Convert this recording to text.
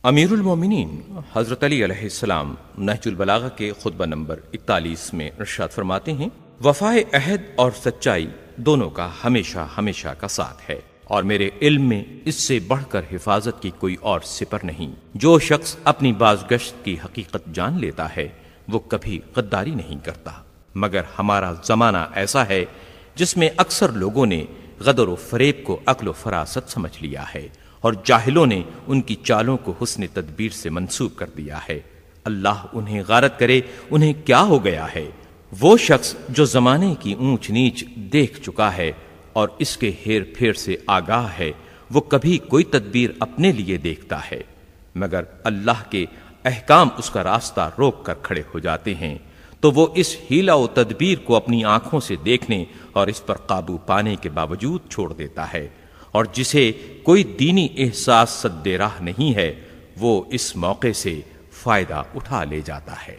امیر المومنین حضرت علی علیہ السلام نہج البلاغہ کے خطبہ نمبر 41 میں ارشاد فرماتے ہیں، وفائے عہد اور سچائی دونوں کا ہمیشہ ہمیشہ کا ساتھ ہے، اور میرے علم میں اس سے بڑھ کر حفاظت کی کوئی اور سپر نہیں۔ جو شخص اپنی بازگشت کی حقیقت جان لیتا ہے وہ کبھی غداری نہیں کرتا، مگر ہمارا زمانہ ایسا ہے جس میں اکثر لوگوں نے غدر و فریب کو عقل و فراست سمجھ لیا ہے، اور جاہلوں نے ان کی چالوں کو حسن تدبیر سے منسوب کر دیا ہے۔ اللہ انہیں غارت کرے، انہیں کیا ہو گیا ہے؟ وہ شخص جو زمانے کی اونچ نیچ دیکھ چکا ہے اور اس کے ہیر پھیر سے آگاہ ہے، وہ کبھی کوئی تدبیر اپنے لیے دیکھتا ہے مگر اللہ کے احکام اس کا راستہ روک کر کھڑے ہو جاتے ہیں، تو وہ اس حیلہ و تدبیر کو اپنی آنکھوں سے دیکھنے اور اس پر قابو پانے کے باوجود چھوڑ دیتا ہے، اور جسے کوئی دینی احساس سد راہ نہیں ہے وہ اس موقع سے فائدہ اٹھا لے جاتا ہے۔